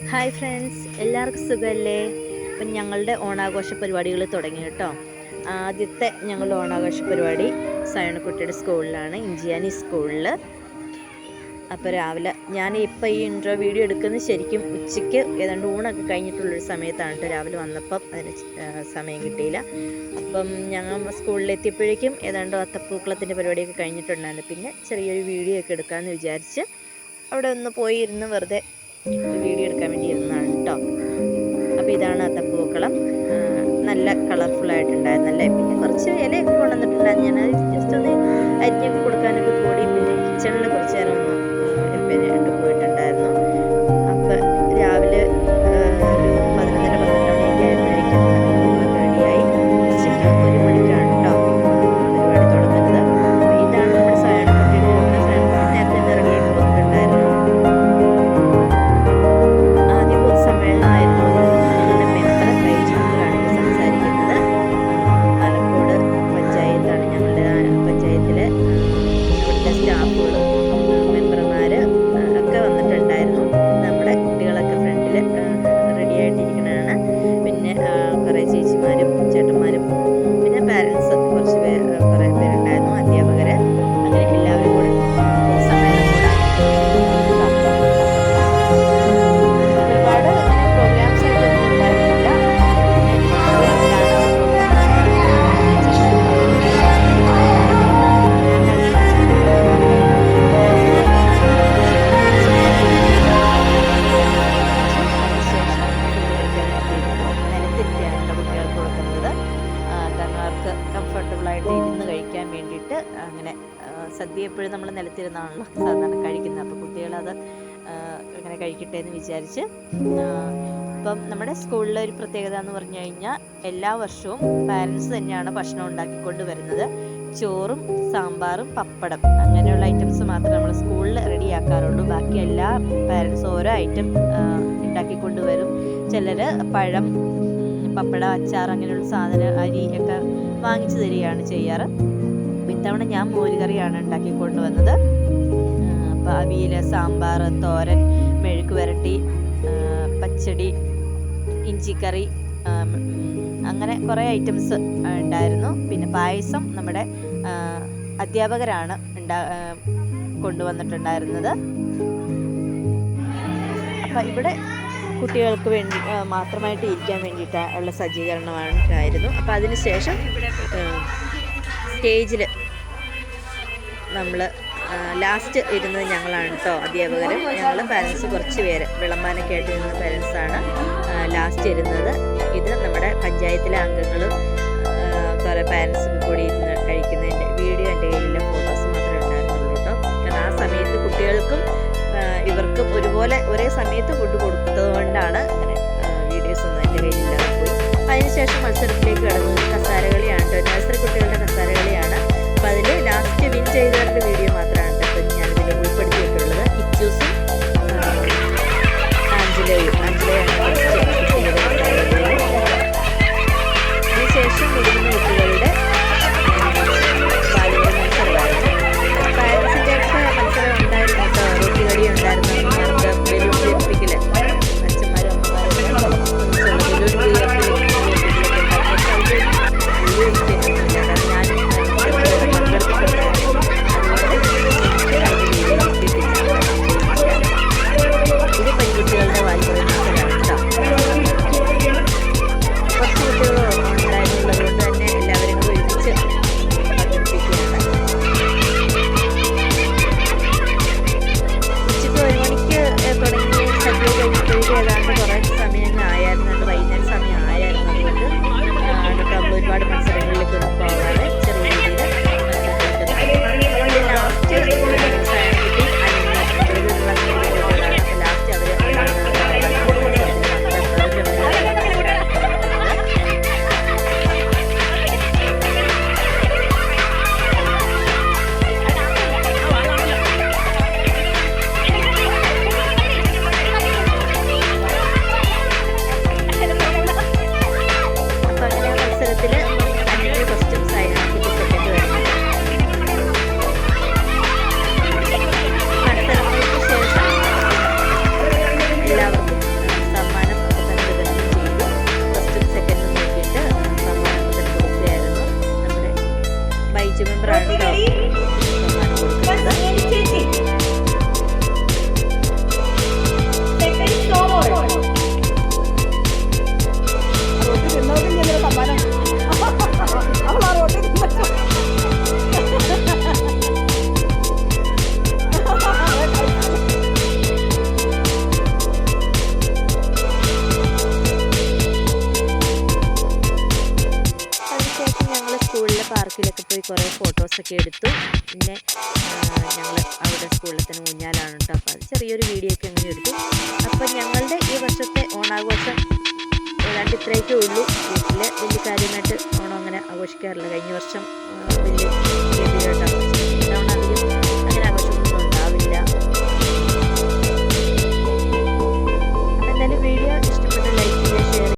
Hi friends, എല്ലാവർക്കും സുഖമല്ലേ? അപ്പം ഞങ്ങളുടെ ഓണാഘോഷ പരിപാടികൾ തുടങ്ങി കേട്ടോ. ആദ്യത്തെ ഞങ്ങളുടെ ഓണാഘോഷ പരിപാടി സയണക്കുട്ടിയുടെ സ്കൂളിലാണ്, ഇഞ്ചിയാനി സ്കൂളിൽ. അപ്പോൾ രാവിലെ ഞാൻ ഇപ്പോൾ ഈ ഇൻട്രോ വീഡിയോ എടുക്കുന്നത് ശരിക്കും ഉച്ചയ്ക്ക് ഏതാണ്ട് ഊണൊക്കെ കഴിഞ്ഞിട്ടുള്ളൊരു സമയത്താണ് കേട്ടോ. രാവിലെ വന്നപ്പം അതിന് സമയം കിട്ടിയില്ല. അപ്പം ഞങ്ങൾ സ്കൂളിലെത്തിയപ്പോഴേക്കും ഏതാണ്ട് അത്തപ്പൂക്കളത്തിൻ്റെ പരിപാടിയൊക്കെ കഴിഞ്ഞിട്ടുണ്ടായിരുന്നു. പിന്നെ ചെറിയൊരു വീഡിയോ ഒക്കെ എടുക്കാമെന്ന് വിചാരിച്ച് അവിടെ ഒന്ന് പോയി ഇരുന്ന് വെറുതെ വീഡിയോ എടുക്കാൻ വേണ്ടി ഇരുന്നതാണ് കേട്ടോ. അപ്പോൾ ഇതാണ് അത്തപ്പൂക്കളം. നല്ല കളർഫുള്ളായിട്ടുണ്ടായിരുന്നല്ലേ. പിന്നെ കുറച്ച് ഇലയൊക്കെ കൊണ്ടുവന്നിട്ടുണ്ടായിരുന്നു. ഞാനത് ജസ്റ്റ് ഒന്ന് അരിഞ്ഞൊക്കെ കൊടുക്കാനൊക്കെ കൂടി. പിന്നെ കിച്ചണിൽ കുറച്ച് നേരം ഒന്ന് ഇട്ട് പോയിട്ടുണ്ടായിരുന്നു. അപ്പം രാവിലെ ഒരു 11-12 മണിയൊക്കെ ആയപ്പോഴേക്കും അത്തപ്പൂക്കളൊക്കെ റെഡിയായി. ഉച്ചയ്ക്ക് 1 മണിക്കാണ് കേട്ടോ പരിപാടി തുടങ്ങുന്നത്. ഇതാണ് നമ്മുടെ സയണക്കുട്ടിയുടെ നേരത്തെ തന്നെ റെഡിയാക്കി പോയിട്ടുണ്ടായിരുന്നു. കംഫർട്ടബിളായിട്ട് ഇരുന്ന് കഴിക്കാൻ വേണ്ടിയിട്ട് അങ്ങനെ സദ്യ എപ്പോഴും നമ്മൾ നിലത്തിരുന്നാണല്ലോ സാധാരണ കഴിക്കുന്നത്. അപ്പോൾ കുട്ടികളത് അങ്ങനെ കഴിക്കട്ടെ എന്ന് വിചാരിച്ച്. ഇപ്പം നമ്മുടെ സ്കൂളിലെ ഒരു പ്രത്യേകത എന്ന് പറഞ്ഞു കഴിഞ്ഞാൽ എല്ലാ വർഷവും പാരൻസ് തന്നെയാണ് ഭക്ഷണം ഉണ്ടാക്കിക്കൊണ്ട് വരുന്നത്. ചോറും സാമ്പാറും പപ്പടം അങ്ങനെയുള്ള ഐറ്റംസ് മാത്രമേ നമ്മൾ സ്കൂളിൽ റെഡിയാക്കാറുള്ളൂ. ബാക്കി എല്ലാ പാരൻസും ഓരോ ഐറ്റം ഉണ്ടാക്കിക്കൊണ്ട് വരും. ചിലർ പഴം, പപ്പട, അച്ചാർ അങ്ങനെയുള്ള സാധനം, അരി ഒക്കെ വാങ്ങിച്ചു തരികയാണ് ചെയ്യാറ്. ഇത്തവണ ഞാൻ മോരുകറിയാണ് ഉണ്ടാക്കിക്കൊണ്ട് വന്നത്. അപ്പോൾ അവിയൽ, സാമ്പാർ, തോരൻ, മെഴുക്ക് വരട്ടി, പച്ചടി, ഇഞ്ചിക്കറി, അങ്ങനെ കുറേ ഐറ്റംസ് ഉണ്ടായിരുന്നു. പിന്നെ പായസം നമ്മുടെ അധ്യാപകരാണ് കൊണ്ടുവന്നിട്ടുണ്ടായിരുന്നത്. അപ്പം ഇവിടെ കുട്ടികൾക്ക് വേണ്ടി മാത്രമായിട്ട് ഇരിക്കാൻ വേണ്ടിയിട്ട് ഉള്ള സജ്ജീകരണമായിരുന്നു. അപ്പോൾ അതിന് ശേഷം സ്റ്റേജിൽ നമ്മൾ ലാസ്റ്റ് ഇരുന്നത് ഞങ്ങളാണ് കേട്ടോ, അധ്യാപകരും ഞങ്ങൾ പാരൻസ് കുറച്ച് പേര് വിളമ്പാനൊക്കെ ആയിട്ട് ഇരുന്ന പാരൻസാണ് ലാസ്റ്റ് ഇരുന്നത്. ഇത് നമ്മുടെ പഞ്ചായത്തിലെ അംഗങ്ങളും കുറേ പാരൻസും കൂടി ഇരുന്ന് കഴിക്കുന്നതിൻ്റെ വീഡിയോ എൻ്റെ കയ്യിലുള്ള ഫോട്ടോസ് മാത്രമേ ഉണ്ടായിരുന്നുള്ളൂ കേട്ടോ. കാരണം ആ സമയത്ത് കുട്ടികൾക്കും ഇവർക്കും ഒരുപോലെ ഒരേ സമയത്ത് ഫുഡ് കൊടുത്തതുകൊണ്ടാണ് അങ്ങനെ വീഡിയോസ് ഒന്നും എൻ്റെ കയ്യിലില്ലാതെ പോയി. അതിനുശേഷം മത്സരത്തിലേക്ക് കടന്നത് കസാരകളിയാണ് കേട്ടോ. നഴ്സറി കുട്ടികളുടെ കസാരകളിയാണ്. അപ്പോൾ അതിൽ ലാസ്റ്റ് വിൻ ചെയ്തവരുടെ വീഡിയോ മാത്രമാണ് കേട്ടോ ഞാനിതിൽ ഉൾപ്പെടുത്തിയിട്ടുള്ളത്. ഇച്ചൂസും ആഞ്ചലയാണ് കുട്ടികളുടെ കസാരകളിൽ. അതിനുശേഷം മുതിർന്ന കുട്ടികളുടെ ബാല്യകാല മത്സരമായിരുന്നു. പാരൻസിൻ്റെ ഒക്കെ മത്സരം ഉണ്ടായിരുന്നു കേട്ടോ. റൊട്ടികളി ഉണ്ടായിരുന്നു, ബലൂൺ തീർപ്പിക്കൽ, അച്ഛന്മാരും അമ്മമാരും ബലൂൺ തീർപ്പിക്കലൊക്കെ ഉണ്ടായിരുന്നു. ഒക്കെ എടുത്തു. പിന്നെ ഞങ്ങൾ അവിടെ സ്കൂളിൽ തന്നെ ഊഞ്ഞാലാണ് കേട്ടോ. അപ്പോൾ അത് ചെറിയൊരു വീഡിയോ ഒക്കെ അങ്ങനെ എടുത്തു. അപ്പോൾ ഞങ്ങളുടെ ഈ വർഷത്തെ ഓണാഘോഷം ഏതാണ്ട് ഇത്രയൊക്കെ ഉള്ളൂ. വീട്ടിൽ വലിയ കാര്യമായിട്ട് ഓണം അങ്ങനെ ആഘോഷിക്കാറില്ല. കഴിഞ്ഞ വർഷം വലിയ രീതിയിലോട്ട് ആഘോഷിച്ചു. ഇത്തവണ അധികം അങ്ങനെ ആഘോഷമൊന്നും ഉണ്ടാവില്ല. അപ്പോൾ എന്തായാലും വീഡിയോ ഇഷ്ടം